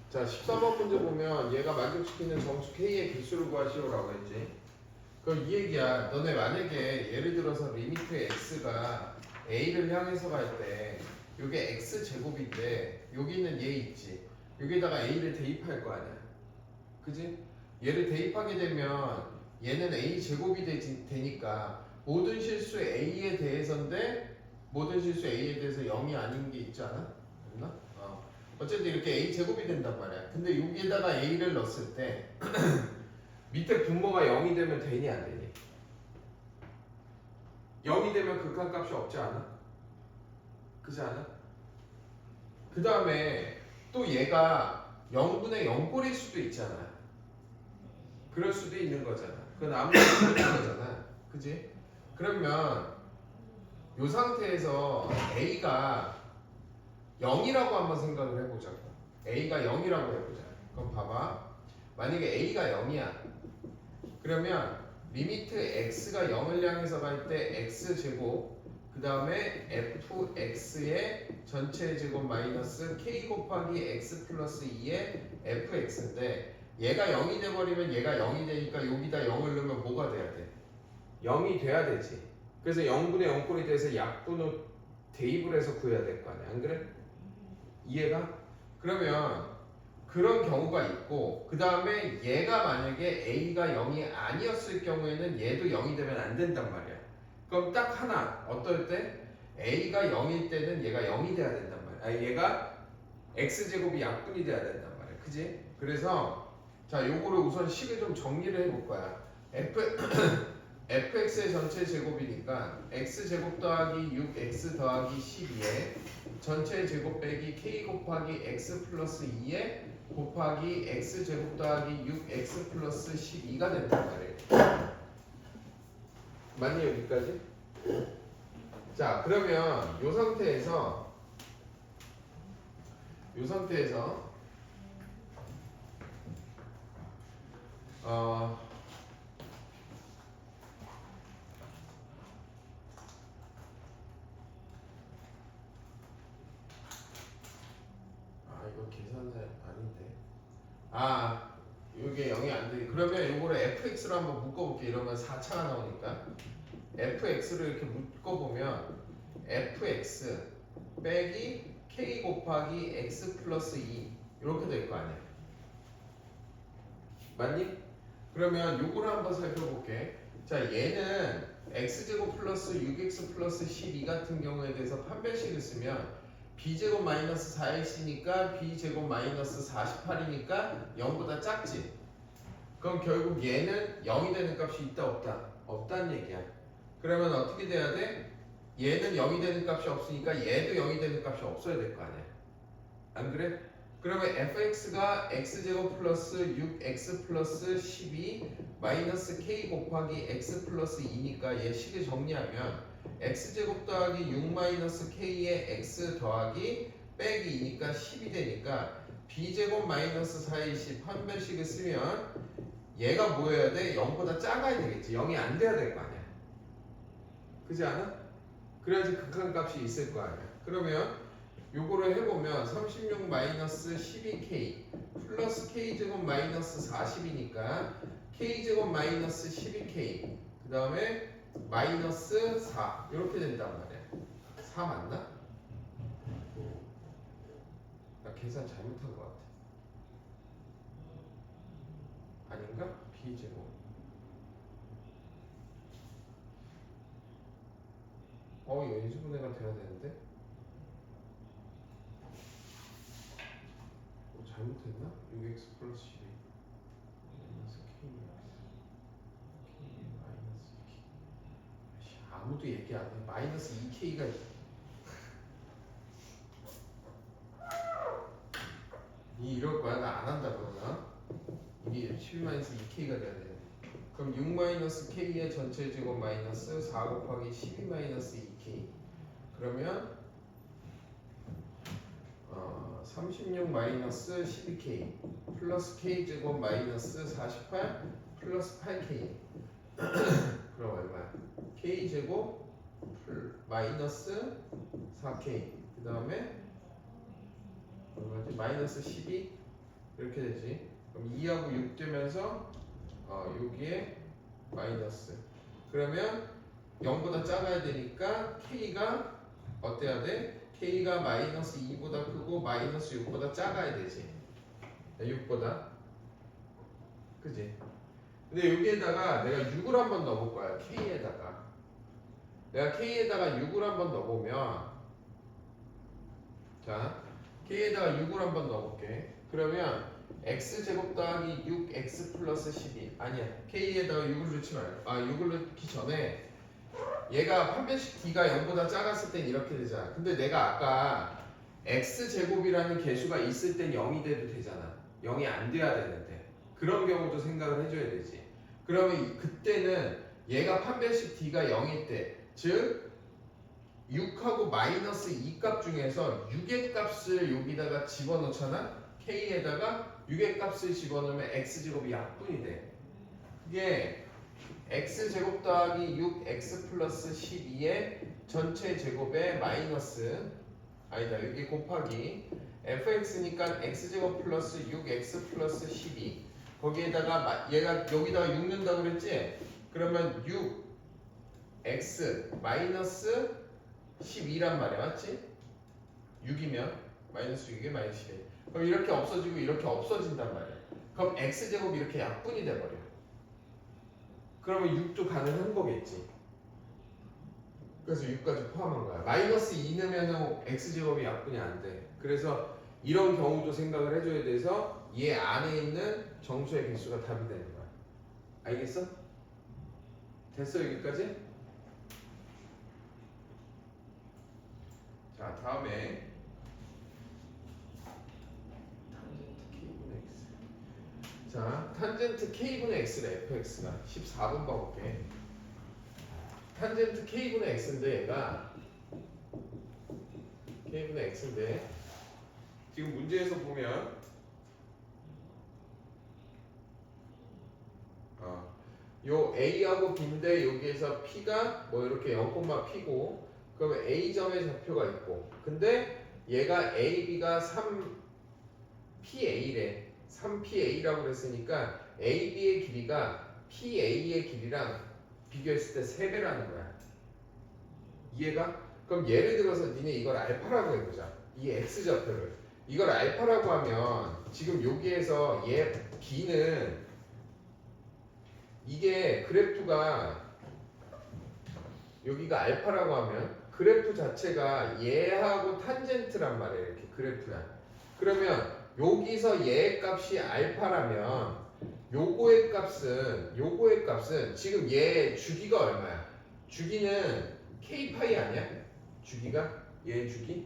자, 14번 문제 보면 얘가 만족시키는 정수 K의 개수를 구하시오라고 했지. 그럼 이 얘기야. 너네 만약에 예를 들어서 리미트 x가 a를 향해서 갈 때 이게 x 제곱인데 여기는 얘 있지. 여기다가 a를 대입할 거 아니야. 그지? 얘를 대입하게 되면 얘는 a 제곱이 되니까 모든 실수 a에 대해서인데 모든 실수 a에 대해서 0이 아닌 게 있지 않아? 없나? 어쨌든 이렇게 a 제곱이 된단 말이야. 근데 여기에다가 a를 넣었을 때 밑에 분모가 0이 되면 되니 안 되니? 0이 되면 극한값이 없지 않아? 그지 않아? 그 다음에 또 얘가 0분의 0꼴일 수도 있잖아. 그럴 수도 있는 거잖아. 그건 아무리 있는 거잖아. 그지? 그러면 이 상태에서 A가 0이라고 한번 생각을 해보자고. A가 0이라고 해보자. 그럼 봐봐. 만약에 A가 0이야. 그러면 리미트 X가 0을 향해서 갈 때 X제곱 그 다음에 fx의 전체 제곱 마이너스 k 곱하기 x 플러스 2의 fx인데 얘가 0이 돼버리면 얘가 0이 되니까 여기다 0을 넣으면 뭐가 돼야 돼? 0이 돼야 되지. 그래서 0분의 0꼴이 돼서 약분을 대입을 해서 구해야 될 거 아니야. 안 그래? 이해가? 그러면 그런 경우가 있고 그 다음에 얘가 만약에 a가 0이 아니었을 경우에는 얘도 0이 되면 안 된단 말이야. 그럼 딱 하나 어떨 때 a가 0일 때는 얘가 0이 돼야 된단 말이야. 아니, 얘가 x제곱이 약분이 돼야 된단 말이야. 그지? 그래서 자 요거를 우선 식을 좀 정리를 해볼 거야. fx의 전체 제곱이니까 x제곱 더하기 6x 더하기 12에 전체 제곱 빼기 k 곱하기 x 플러스 2에 곱하기 x제곱 더하기 6x 플러스 12가 된단 말이에요. 맞니 여기까지? 자 그러면 요 상태에서 어 이거 계산사 아닌데 이게 0이 안 돼. 그러면 요거를 fx로 한번 묶어볼게. 이러면 4차가 나오니까 fx를 이렇게 묶어보면 fx 빼기 k 곱하기 x 플러스 2 이렇게 될 거 아니야. 맞니? 그러면 요거를 한번 살펴볼게. 자 얘는 x제곱 플러스 6x 플러스 12 같은 경우에 대해서 판별식을 쓰면 b제곱 마이너스 4x니까 b제곱 마이너스 48이니까 0보다 작지. 그럼 결국 얘는 0이 되는 값이 있다 없다? 없다는 얘기야. 그러면 어떻게 돼야 돼? 얘는 0이 되는 값이 없으니까 얘도 0이 되는 값이 없어야 될 거 아니야. 안 그래? 그러면 fx가 x제곱 플러스 6x 플러스 12 마이너스 k 곱하기 x 플러스 2니까 얘 식을 정리하면 x제곱 더하기 6 마이너스 k의 x 더하기 빼기 2니까 10이 되니까 b제곱 마이너스 4의 판별식을 쓰면 얘가 뭐여야 돼? 0보다 작아야 되겠지. 0이 안 돼야 될 거 아니야. 그지 않아? 그래야지 극한값이 있을 거 아니야. 그러면 요거를 해보면 36 마이너스 12k 플러스 k제곱 마이너스 40이니까 k제곱 마이너스 12k 그 다음에 마이너스 4 이렇게 된단 말이야. 4 맞나? 나 계산 잘못한 것 같아. 아닌가? b제곱 이거 인수분해가 돼야 되는데 잘못했나? 6x 플러스 12 마이너스 k 마이너스 2k 아무도 얘기 안 해. 마이너스 2k가 이럴 거야. 나 안 한다 그러나 이게 12 마이너스 2k가 돼야 돼. 그럼 6 마이너스 k의 전체 제곱 마이너스 4 곱하기 12 마이너스 2k 그러면 36 마이너스 12k 플러스 k 제곱 마이너스 48 플러스 8k 그럼 얼마야? k 제곱 마이너스 4k 그 다음에 얼마지? 마이너스 12 이렇게 되지. 그럼 2하고 6 되면서 여기에 마이너스. 그러면 0보다 작아야 되니까 K가 어때야 돼? K가 마이너스 2보다 크고 마이너스 6보다 작아야 되지. 6보다. 그지? 근데 여기에다가 내가 6을 한번 넣어볼 거야. K에다가. 내가 K에다가 6을 한번 넣어보면, 자, K에다가 6을 한번 넣어볼게. 그러면 X제곱 더하기 6X 플러스 12. 아니야. K에다가 6을 넣지 말고. 6을 넣기 전에 얘가 판별식 D가 0보다 작았을 땐 이렇게 되잖아. 근데 내가 아까 X제곱이라는 개수가 있을 땐 0이 돼도 되잖아. 0이 안 돼야 되는데. 그런 경우도 생각을 해줘야 되지. 그러면 그때는 얘가 판별식 D가 0일 때, 즉 6하고 마이너스 2 값 중에서 6의 값을 여기다가 집어넣잖아. K에다가 6의 값을 집어넣으면 X제곱이 약분이 돼. 그게 X제곱 더하기 6X 플러스 12의 전체 제곱에 마이너스, 아니다, 여기 곱하기 fx니까 X제곱 플러스 6X 플러스 12. 거기에다가 얘가 여기다가 6 넣는다고 그랬지? 그러면 6x 마이너스 12란 말이야, 맞지? 6이면 마이너스 6에 마이너스 12. 그럼 이렇게 없어지고 이렇게 없어진단 말이야. 그럼 x제곱이 이렇게 약분이 돼버려. 그러면 6도 가능한 거겠지. 그래서 6까지 포함한 거야. 마이너스 2 넣으면 x제곱이 약분이 안 돼. 그래서 이런 경우도 생각을 해줘야 돼서 얘 안에 있는 정수의 개수가 답이 되는 거야. 알겠어? 됐어 여기까지? 자 다음에 자 탄젠트 k분의 x래 fx가 14번 봐볼게. 탄젠트 k분의 x인데 얘가 k분의 x인데 지금 문제에서 보면 요 A하고 B인데 여기에서 P가 뭐 이렇게 0,P고 그러면 A점의 좌표가 있고 근데 얘가 AB가 3PA래 3PA라고 그랬으니까 AB의 길이가 PA의 길이랑 비교했을 때 3배라는 거야. 이해가? 그럼 예를 들어서 니네 이걸 알파라고 해보자. 이 X좌표를 이걸 알파라고 하면 지금 여기에서 얘 B는 이게 그래프가 여기가 알파라고 하면 그래프 자체가 얘하고 탄젠트란 말이에요. 이렇게 그래프야. 그러면 여기서 얘의 값이 알파라면 요거의 값은 지금 얘 주기가 얼마야? 주기는 k파이 아니야? 주기가? 얘의 주기?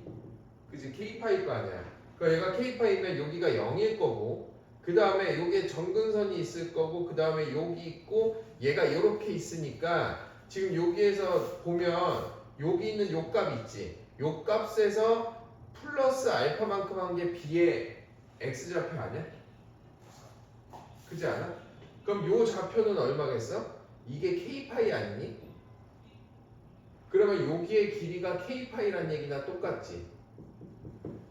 그치? k파이 거 아니야. 그러니까 얘가 k파이면 여기가 0일 거고 그 다음에 여기에 정근선이 있을 거고 그 다음에 여기 있고 얘가 이렇게 있으니까 지금 여기에서 보면 여기 있는 요 값 있지. 요 값에서 플러스 알파만큼 한 게 b의 x좌표 아니야? 그지 않아? 그럼 요 좌표는 얼마겠어? 이게 k파이 아니니? 그러면 여기의 길이가 k파이란 얘기나 똑같지.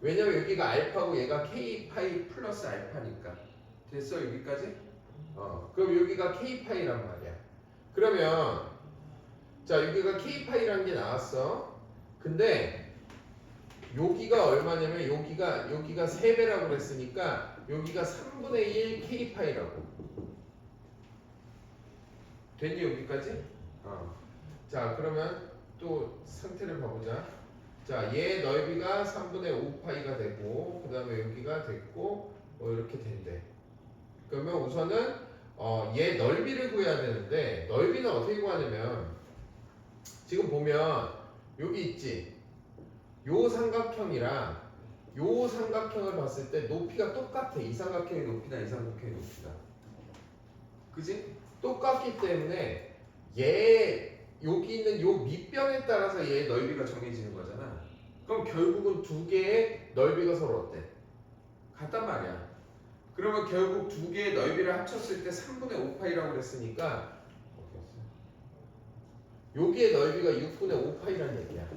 왜냐면 여기가 알파고 얘가 k파이 플러스 알파니까. 됐어 여기까지? 그럼 여기가 k파이란 말이야. 그러면 자 여기가 k파이라는 게 나왔어. 근데 여기가 얼마냐면 여기가 3배라고 그랬으니까 여기가 3분의 1 k파이라고. 됐니 여기까지? 자 그러면 또 상태를 봐보자. 자, 얘 넓이가 3분의 5파이가 되고 그 다음에 여기가 됐고 이렇게 된대. 그러면 우선은 얘 넓이를 구해야 되는데 넓이는 어떻게 구하냐면 지금 보면 여기 있지. 요 삼각형이랑 요 삼각형을 봤을 때 높이가 똑같아. 이 삼각형의 높이나 이 삼각형의 높이가. 그지? 똑같기 때문에 얘 여기 있는 요 밑변에 따라서 얘의 넓이가 정해지는 거잖아. 그럼 결국은 두 개의 넓이가 서로 어때? 같단 말이야. 그러면 결국 두 개의 넓이를 합쳤을 때 3분의 5파이라고 그랬으니까 여기의 넓이가 6분의 5파이라는 얘기야.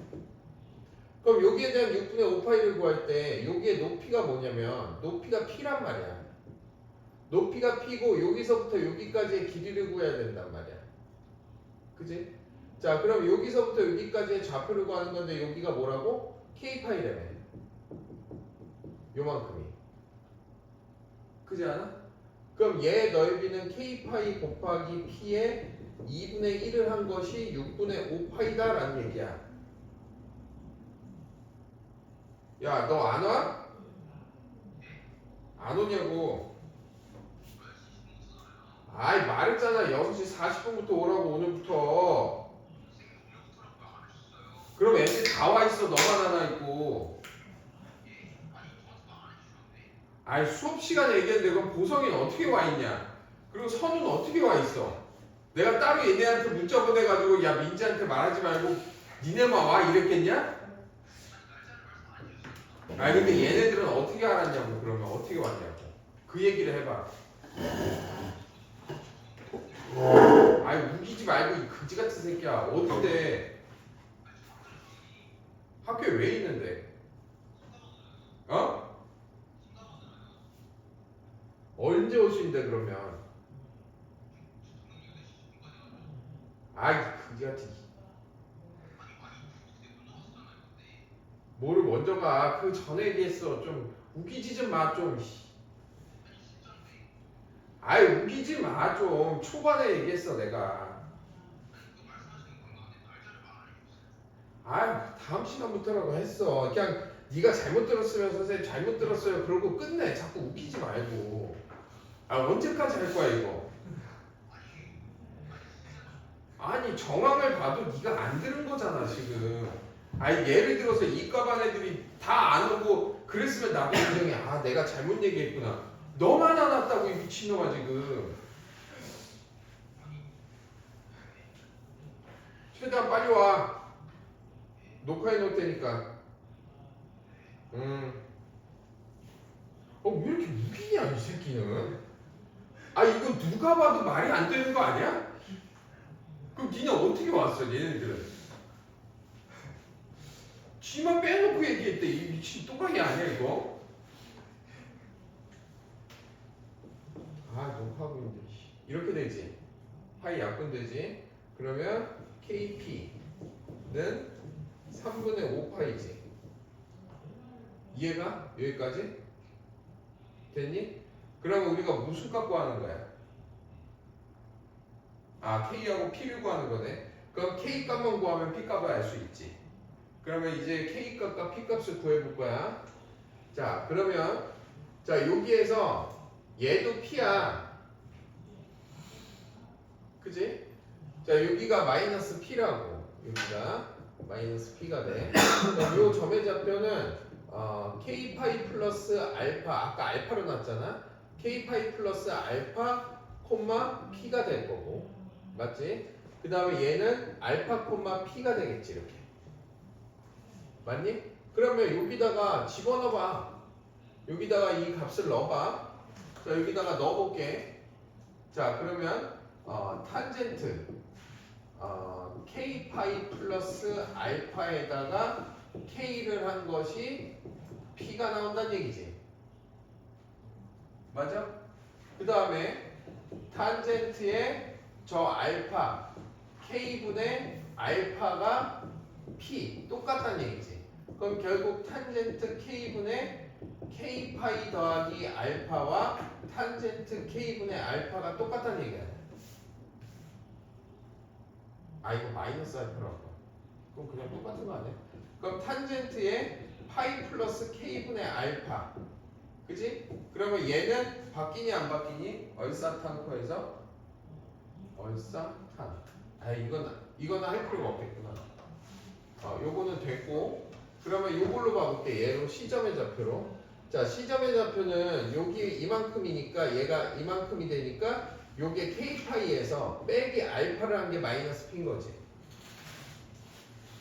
그럼 여기에 대한 6분의 5파이를 구할 때 여기의 높이가 뭐냐면 높이가 P란 말이야. 높이가 p고 여기서부터 여기까지의 길이를 구해야 된단 말이야. 그지? 자, 그럼 여기서부터 여기까지의 좌표를 구하는 건데 여기가 뭐라고? k파이라며. 요만큼이. 그지 않아? 그럼 얘 넓이는 k파이 곱하기 p의 2분의 1을 한 것이 6분의 5파이다 라는 얘기야. 야, 너 안 와? 안 오냐고. 아이, 말했잖아. 6시 40분부터 오라고, 오늘부터. 그럼 애들 다 와 있어. 너만 하나 있고. 아이, 수업 시간에 얘기했는데 그럼 보성이는 어떻게 와 있냐? 그리고 선우는 어떻게 와 있어? 내가 따로 얘네한테 문자 보내가지고 야, 민지한테 말하지 말고 니네만 와 이랬겠냐? 아니 근데 얘네들은 어떻게 알았냐고. 그러면 어떻게 왔냐고. 그 얘기를 해봐. 아이, 우기지 말고 이 그지 같은 새끼야. 어딘데? 학교에 왜 있는데? 어? 언제 올 수 있는데 그러면? 아이, 그지 같은. 뭐를 먼저 가? 그 전에 얘기했어. 좀 우기지 좀 마 좀. 아이, 우기지 마 좀. 초반에 얘기했어 내가. 아, 다음 시간부터라고 했어. 그냥 네가 잘못 들었으면 선생님 잘못 들었어요 그러고 끝내. 자꾸 웃기지 말고. 아, 언제까지 할 거야 이거? 아니, 정황을 봐도 네가 안 들은 거잖아 지금. 아니, 예를 들어서 이과반 애들이 다 안 오고 그랬으면 나도 분명히 아, 내가 잘못 얘기했구나. 너만 안 왔다고 이 미친놈아 지금. 최대한 빨리 와. 녹화해 놓을 테니까. 왜 이렇게 웃기냐 이 새끼는. 아, 이건 누가 봐도 말이 안 되는 거 아니야? 그럼 니네 어떻게 왔어 얘네들은? 쥐만 빼놓고 얘기했대. 이 미친 또라이 아니야 이거? 아, 녹화하고 있는데. 이렇게 되지. 파이 약분되지. 그러면 KP는 3분의 5파이지. 이해가? 여기까지? 됐니? 그러면 우리가 무슨 값 구하는 거야? 아, K하고 P를 구하는 거네. 그럼 K 값만 구하면 P 값을 알 수 있지. 그러면 이제 K 값과 P 값을 구해볼 거야. 자, 그러면 자, 여기에서 얘도 P야. 그지? 자, 여기가 마이너스 P라고. 여기가 마이너스 P가 돼. 그럼 요 점의 좌표는 K파이 플러스 알파. 아까 알파로 놨잖아. K파이 플러스 알파 콤마 P가 될 거고. 맞지? 그 다음에 얘는 알파 콤마 P가 되겠지. 이렇게. 맞니? 그러면 여기다가 집어넣어봐. 여기다가 이 값을 넣어봐. 자, 여기다가 넣어볼게. 자, 그러면 탄젠트 K파이 플러스 알파에다가 K를 한 것이 P가 나온다는 얘기지. 맞아? 그 다음에 탄젠트의 저 알파 K분의 알파가 P 똑같다는 얘기지. 그럼 결국 탄젠트 K분의 K파이 더하기 알파와 탄젠트 K분의 알파가 똑같다는 얘기야. 아, 이거 마이너스 알파라고. 그럼 그냥 똑같은 거 아니야? 그럼 탄젠트의 파이 플러스 K분의 알파. 그지? 그러면 얘는 바뀌니 안 바뀌니? 얼사탄코에서 얼사탄. 아, 이거는 할 필요가 없겠구나. 요거는 됐고. 그러면 요걸로 봐볼게. 얘로 C점의 좌표로. 자, C점의 좌표는 여기 이만큼이니까 얘가 이만큼이 되니까 요게 K파이에서 빼기 알파를 한 게 마이너스 P인 거지.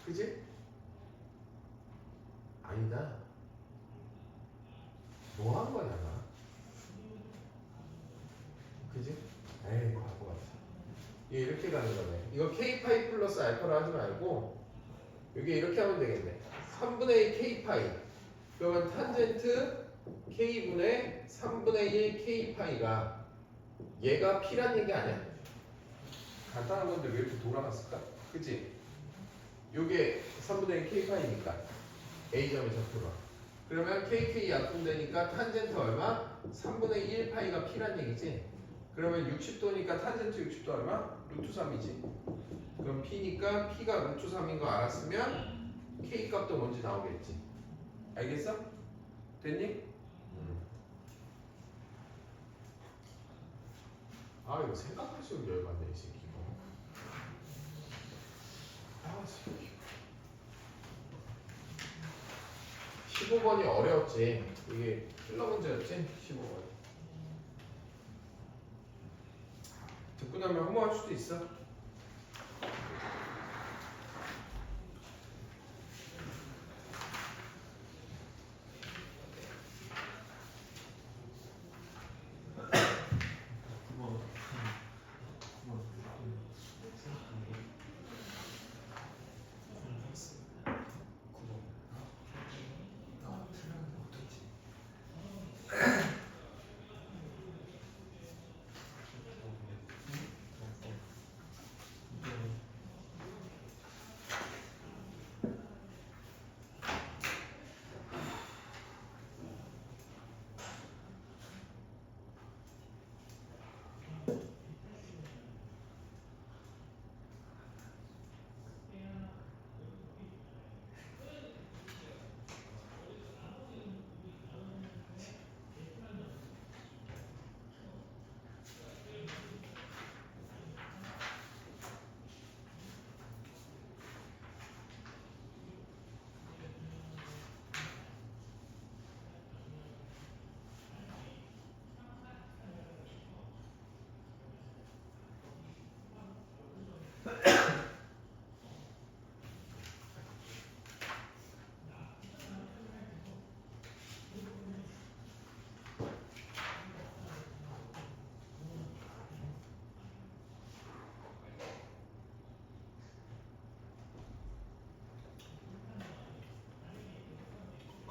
그지? 아니다. 뭐 한 거냐 나? 그지? 에이, 바보 같아. 얘 이렇게 가는 거네. 이거 K파이 플러스 알파로 하지 말고 여기 이렇게 하면 되겠네. 3분의 1 K파이. 그러면 탄젠트 K분의 3분의 1 K파이가 얘가 P란 얘기 아니야? 간단한 건데 왜 이렇게 돌아갔을까? 그치? 요게 3분의 1 K파이니까 A점의 좌표가. 그러면 KK 약분되니까 탄젠트 얼마? 3분의 1 파이가 P란 얘기지? 그러면 60도니까 탄젠트 60도 얼마? 루트 3이지. 그럼 P니까 P가 루트 3인 거 알았으면 K 값도 뭔지 나오겠지. 알겠어? 됐니? 아 이거 생각할수록 열받네 이 새끼 이거. 아 새끼. 15번이 어려웠지. 이게 필러 문제였지? 15번. 듣고 나면 허무할 수도 있어.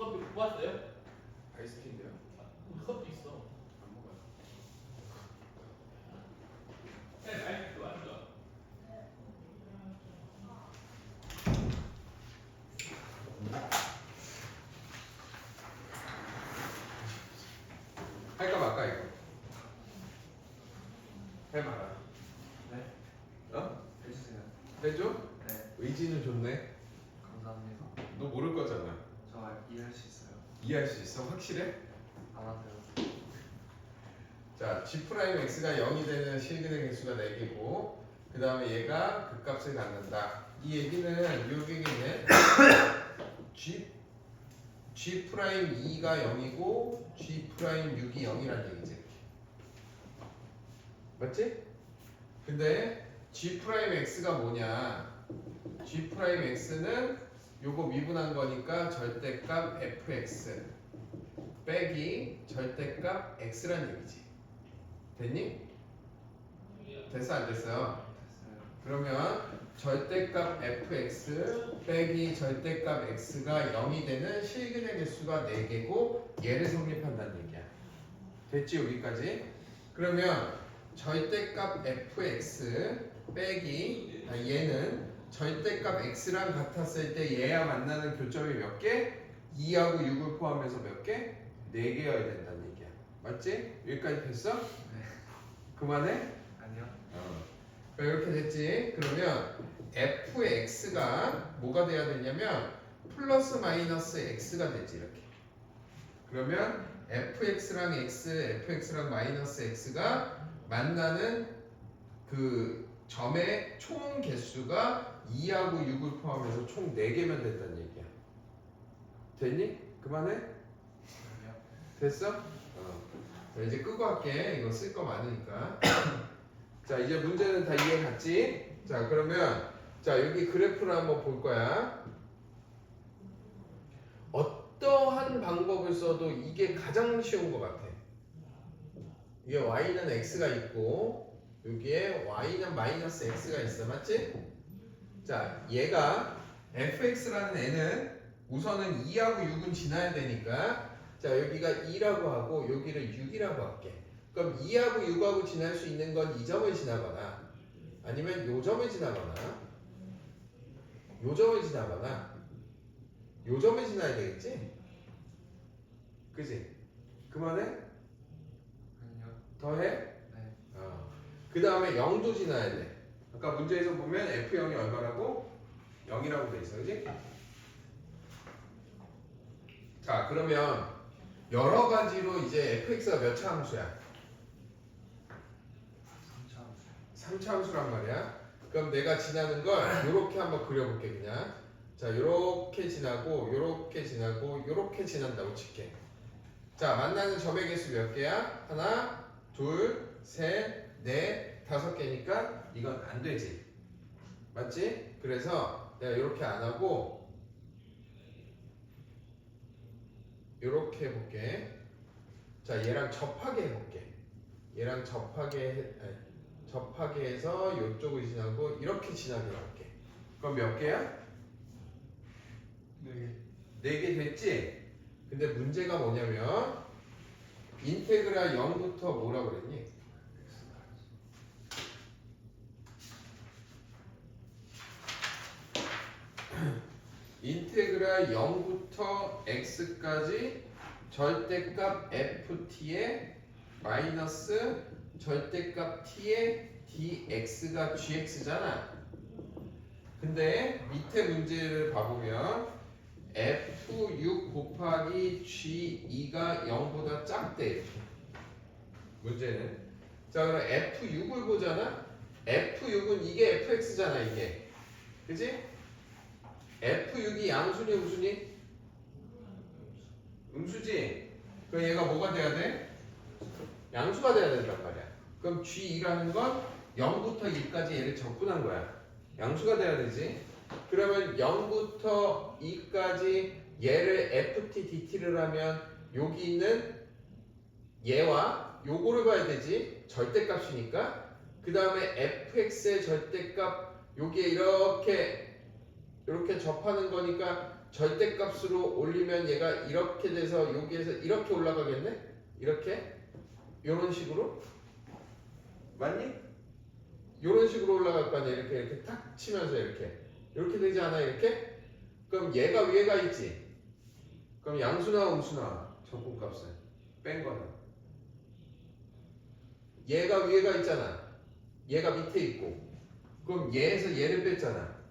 커피 못 봤어요? 아이스티인데요? 커피 있어. 안 먹어요. 네, 아이스 완전. 할까 말까 이거? 해 말아. 네, 어? 해주세요. 해줘? 네, 의지는 좋네. 감사합니다. 너 모를 거잖아. 저 이해할 수 있어요. 이해할 수 있어? 확실해? 알아들어요. 자, G'X가 0이 되는 실근의 개수가 4개고 그 다음에 얘가 극값을 갖는다. 이 얘기는 이 얘기는 G'E가 0이고 G'6이 0이라는 얘기지. 맞지? 근데 G'X가 뭐냐? G'X는 요거 미분한 거니까 절대값 fx 빼기 절대값 x라는 얘기지. 됐니? 됐어 안 됐어? 됐어요. 그러면 절대값 fx 빼기 절대값 x가 0이 되는 실근의 개수가 4개고 얘를 성립한다는 얘기야. 됐지 여기까지? 그러면 절대값 fx 빼기 얘는 절대값 x랑 같았을 때 얘와 만나는 교점이 몇 개? 2하고 6을 포함해서 몇 개? 4개여야 된다는 얘기야. 맞지? 여기까지 됐어? 네. 그만해? 아니요. 이렇게 됐지? 그러면 fx가 뭐가 돼야 되냐면 플러스 마이너스 x가 되지 이렇게. 그러면 fx랑 x, fx랑 마이너스 x가 만나는 그 점의 총 개수가 2하고 6을 포함해서 총 4개면 됐다는 얘기야. 됐니? 그만해? 아니요. 됐어? 자, 이제 끄고 할게. 이거 쓸 거 많으니까. 자, 이제 문제는 다 이해 갔지? 자, 그러면 자, 여기 그래프를 한번 볼 거야. 어떠한 방법을 써도 이게 가장 쉬운 것 같아. 이게 y는 x가 있고 여기에 y는 마이너스 x가 있어. 맞지? 자, 얘가 fx라는 애는 우선은 2하고 6은 지나야 되니까 자, 여기가 2라고 하고 여기를 6이라고 할게. 그럼 2하고 6하고 지날 수 있는 건 이 점을 지나거나 아니면 요 점을 지나거나 요 점을 지나거나 요 점을 지나야 되겠지? 그지? 그만해? 아니요. 더해? 네. 그 다음에 0도 지나야 돼. 아까 문제에서 보면 F0이 얼마라고? 0이라고 돼 있어, 그지? 자, 그러면 여러 가지로 이제 fx가 몇 차 함수야? 3차 3차 함수란 말이야. 그럼 내가 지나는 걸 이렇게 한번 그려볼게 그냥. 자, 요렇게 지나고 요렇게 지나고 요렇게 지난다고 칠게. 자, 만나는 점의 개수 몇 개야? 하나, 둘, 셋, 넷, 5개니까 이건 안 되지. 맞지? 그래서 내가 이렇게 안 하고 이렇게 해볼게. 자, 얘랑 접하게 해볼게. 얘랑 접하게 해서 이쪽을 지나고 이렇게 지나게 할게. 그럼 몇 개야? 4개. 4개 됐지? 근데 문제가 뭐냐면 인테그랄 0부터 뭐라고 그랬니? 인테그랄 0부터 x까지 절대값 ft의 마이너스 절대값 t의 dx가 gx잖아. 근데 밑에 문제를 봐보면 f6 곱하기 g2가 0보다 작대 이렇게. 문제는 자, 그럼 f6을 보잖아. f6은 이게 fx잖아 이게. 그지? F6이 양수니 음수니? 음수지? 그럼 얘가 뭐가 돼야 돼? 양수가 돼야 된단 말이야. 그럼 G2라는 건 0부터 2까지 얘를 적분한 거야. 양수가 돼야 되지? 그러면 0부터 2까지 얘를 FT, DT를 하면 여기 있는 얘와 요거를 봐야 되지? 절대값이니까. 그 다음에 FX의 절대값 여기에 이렇게 접하는 거니까 절대값으로 올리면 얘가 이렇게 돼서 여기에서 이렇게 올라가겠네? 이렇게? 요런 식으로? 맞니? 요런 식으로 올라갈 거 아니야. 이렇게 탁 치면서 이렇게 되지 않아? 이렇게? 그럼 얘가 위에가 있지? 그럼 양수나 음수나 적분값은 뺀 거는 얘가 위에가 있잖아. 얘가 밑에 있고 그럼 얘에서 얘를 뺐잖아.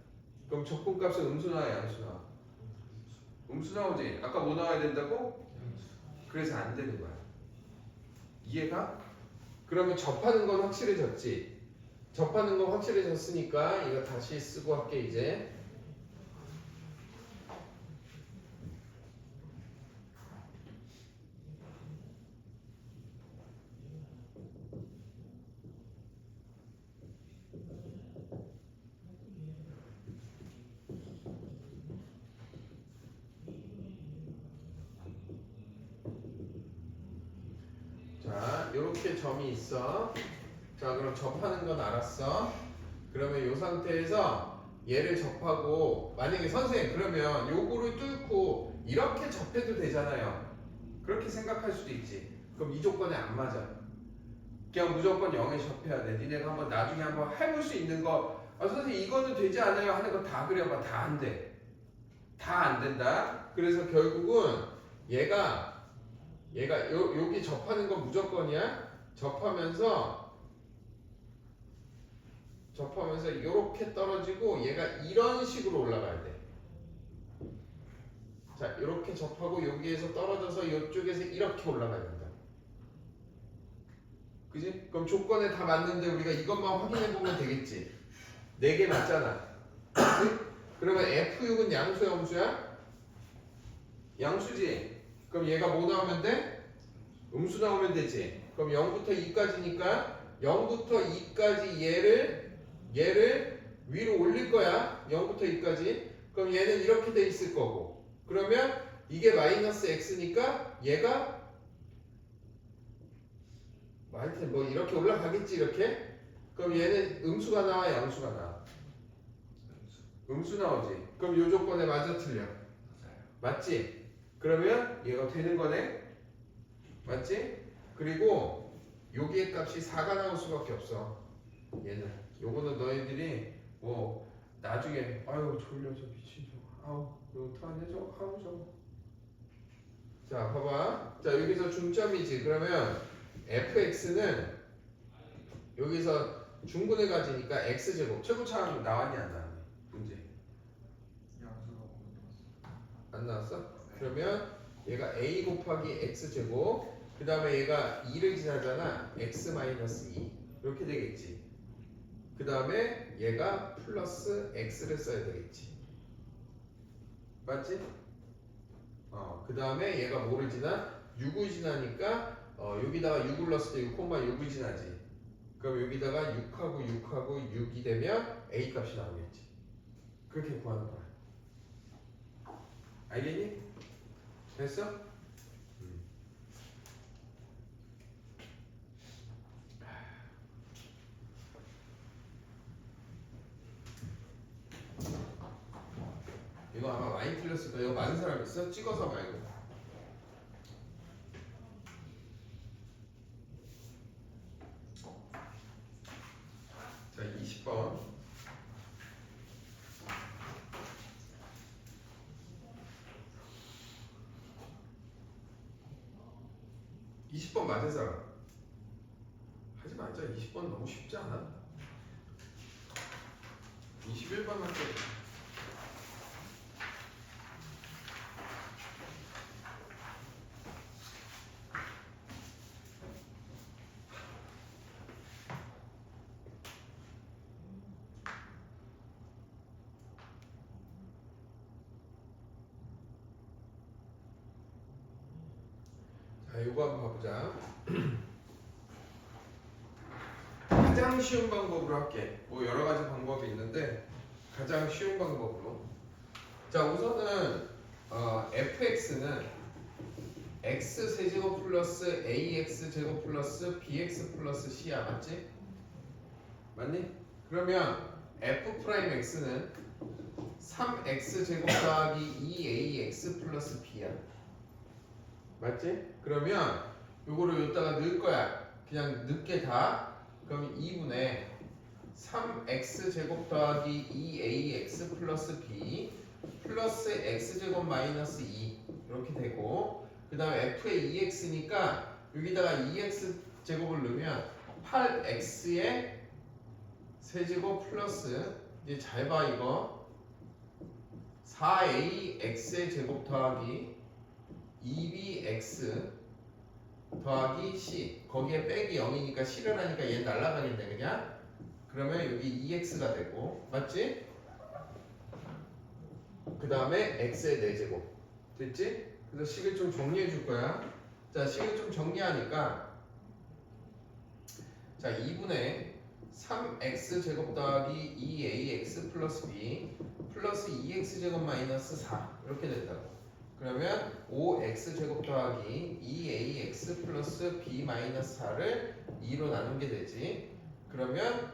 그럼 적분값은 음수 나와 양수 나와? 음수 나오지? 아까 뭐 나와야 된다고? 그래서 안 되는 거야. 이해가? 그러면 접하는 건 확실해졌지? 접하는 건 확실해졌으니까 이거 다시 쓰고 할게 이제. 자, 요렇게 점이 있어. 자, 그럼 접하는 건 알았어. 그러면 요 상태에서 얘를 접하고 만약에 선생님 그러면 요거를 뚫고 이렇게 접해도 되잖아요. 그렇게 생각할 수도 있지. 그럼 이 조건에 안 맞아. 그냥 무조건 0에 접해야 돼. 니네가 한번 나중에 한번 해볼 수 있는 거 선생님 이거는 되지 않아요 하는 거 다 그려봐. 다 안 돼. 다 안 된다. 그래서 결국은 얘가 여기 접하는 건 무조건이야. 접하면서 이렇게 떨어지고 얘가 이런 식으로 올라가야 돼. 자, 이렇게 접하고 여기에서 떨어져서 이쪽에서 이렇게 올라가야 된다. 그지? 그럼 조건에 다 맞는데 우리가 이것만 확인해 보면 되겠지. 4개 맞잖아. 그치? 그러면 F6은 양수야 음수야? 양수지. 그럼 얘가 뭐 나오면 돼? 음수 나오면 되지. 그럼 0부터 2까지니까 0부터 2까지 얘를 위로 올릴 거야. 0부터 2까지. 그럼 얘는 이렇게 돼 있을 거고. 그러면 이게 마이너스 x니까 얘가 하여튼 뭐 이렇게 올라가겠지 이렇게. 그럼 얘는 음수가 나와 양수가 나와? 음수 나오지. 그럼 요 조건에 맞아 틀려? 맞지? 그러면 얘가 되는 거네. 맞지? 그리고 여기의 값이 4가 나올 수밖에 없어. 얘는. 요거는 너희들이 뭐 나중에 아유 졸려서 미친 저 아우 이거 어떡하냐 저 아우 저거. 자 봐봐. 자 여기서 중점이지. 그러면 fx는 여기서 중근을 가지니까 x제곱 최고차항 나왔니 안 나왔니? 문제 양수가 없는 안 나왔어? 그러면 얘가 a 곱하기 x제곱 그 다음에 얘가 2를 지나잖아. x 마이너스 2 이렇게 되겠지. 그 다음에 얘가 플러스 x를 써야 되겠지. 맞지? 그 다음에 얘가 뭐를 지나? 6을 지나니까 여기다가 6을 넣었을 때 6,6을 지나지. 그럼 여기다가 6하고 6하고 6이 되면 a 값이 나오겠지. 그렇게 구하는 거야. 알겠니? 됐어? 이거 아마 많이 틀렸을 거야. 이거 많은 사람 있어? 찍어서 말고. 자, 20번. 20번 맞은 사람. 하지 말자. 20번 너무 쉽지 않아? 21번 할게. 자, 이거 한번 봐보자. 가장 쉬운 방법으로 할게. 뭐 여러 가지 방법이 있는데 가장 쉬운 방법으로. 자, 우선은 fx는 x 세제곱 플러스 ax 제곱 플러스 bx 플러스 c야. 맞지? 맞니? 그러면 f 프라임 x는 3x 제곱 더하기 2ax 플러스 b야. 맞지? 그러면 요거를 여기다가 넣을 거야. 그냥 넣게 다. 그럼 2분의 3x 제곱 더하기 2ax 플러스 b 플러스 x제곱 마이너스 2 이렇게 되고 그 다음에 f의 2x니까 여기다가 2x 제곱을 넣으면 8x의 세제곱 플러스 이제 잘 봐 이거 4ax의 제곱 더하기 2bx 더하기 c 거기에 빼기 0이니까 c를 하니까 얘 날라가겠네 그냥. 그러면 여기 2x가 되고 맞지? 그 다음에 x의 4제곱 됐지? 그래서 식을 좀 정리해 줄 거야. 자 식을 좀 정리하니까 자 2분의 3x 제곱 더하기 2ax 플러스 b 플러스 2x 제곱 마이너스 4 이렇게 된다고. 그러면 5x 제곱 더하기 2ax 플러스 b 마이너스 4를 2로 나누게 되지. 그러면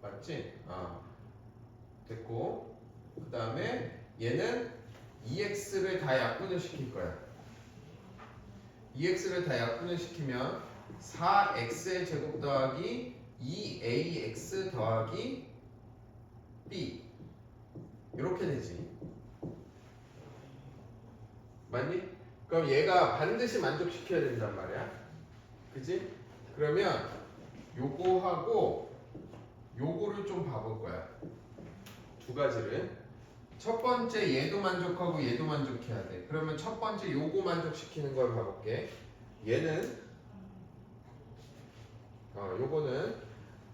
맞지? 됐고 그 다음에 얘는 2x를 다 약분을 시킬 거야. 2x를 다 약분을 시키면 4x의 제곱 더하기 2ax 더하기 b 이렇게 되지. 맞니? 그럼 얘가 반드시 만족시켜야 된단 말이야. 그치? 그러면 요거하고 요거를 좀 봐볼 거야. 두 가지를. 첫 번째 얘도 만족하고 얘도 만족해야 돼. 그러면 첫 번째 요거 만족시키는 걸 봐볼게. 얘는 요거는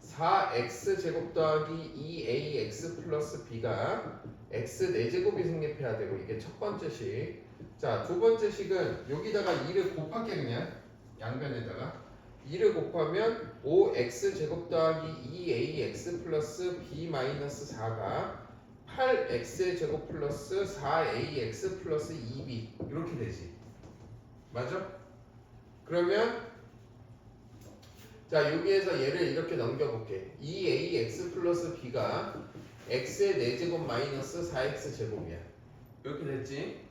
4x 제곱 더하기 2ax 플러스 b가 x 4제곱이 성립해야 되고 이게 첫 번째 식. 자, 두 번째 식은 여기다가 2를 곱할게 그냥 양변에다가 2를 곱하면 5x 제곱 더하기 2ax 플러스 b 마이너스 4가 8x의 제곱 플러스 4ax 플러스 2b 이렇게 되지. 맞아? 그러면 자 여기에서 얘를 이렇게 넘겨볼게. 2ax 플러스 b가 x의 4제곱 마이너스 4x 제곱이야. 이렇게 됐지?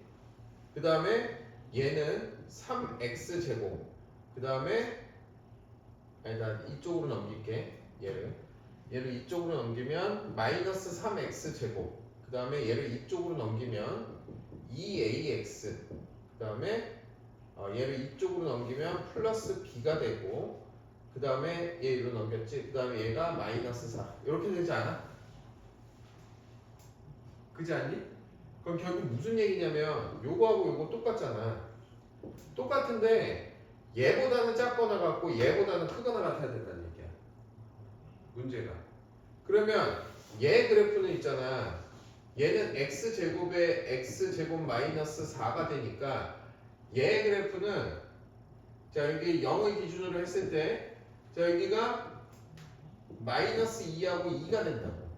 그 다음에 얘는 3x 제곱 그 다음에 나 이쪽으로 넘길게. 얘를 이쪽으로 넘기면 마이너스 3x 제곱. 그 다음에 얘를 이쪽으로 넘기면 2ax. 그 다음에 얘를 이쪽으로 넘기면 플러스 b가 되고, 그 다음에 얘 이로 넘겼지. 그 다음에 얘가 마이너스 4. 이렇게 되지 않아? 그지 않니? 그럼 결국 무슨 얘기냐면 요거하고 요거 똑같잖아. 똑같은데 얘보다는 작거나 같고 얘보다는 크거나 같아야 된다는 얘기야. 문제가. 그러면 얘 그래프는 있잖아. 얘는 x제곱에 x제곱 마이너스 4가 되니까 얘 그래프는 자 여기 0을 기준으로 했을 때 자 여기가 마이너스 2하고 2가 된다고.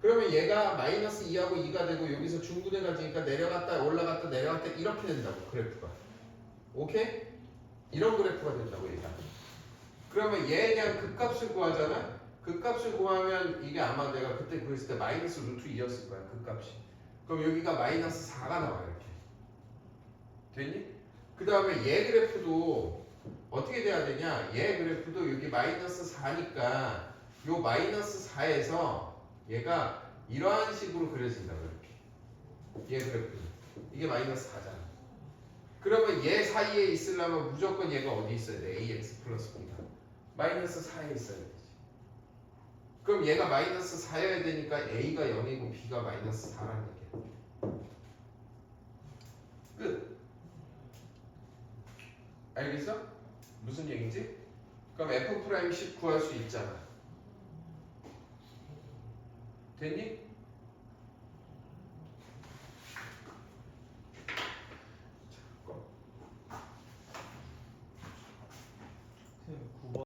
그러면 얘가 마이너스 2하고 2가 되고 여기서 중분해 가지니까 내려갔다 올라갔다 내려갔다 이렇게 된다고 그래프가. 오케이? 이런 그래프가 된다고 얘가. 그러면 얘에 대한 극값을 구하잖아. 극값을 구하면 이게 아마 내가 그때 구했을 때 마이너스 루트 2였을 거야 극값이. 그럼 여기가 마이너스 4가 나와 이렇게. 됐니? 그 다음에 얘 그래프도 어떻게 돼야 되냐? 얘 그래프도 여기 마이너스 4니까 요 마이너스 4에서 얘가 이러한 식으로 그려진다고 이렇게. 얘 그래프는 이게 마이너스 4잖아. 그러면 얘 사이에 있으려면 무조건 얘가 어디 있어야 돼? ax 플러스 b가 마이너스 4에 있어야 되지. 그럼 얘가 마이너스 4여야 되니까 a가 0이고 b가 마이너스 4라는 얘기야. 끝. 알겠어? 무슨 얘기지? 그럼 f 프라임 10 구할 수 있잖아. 됐니?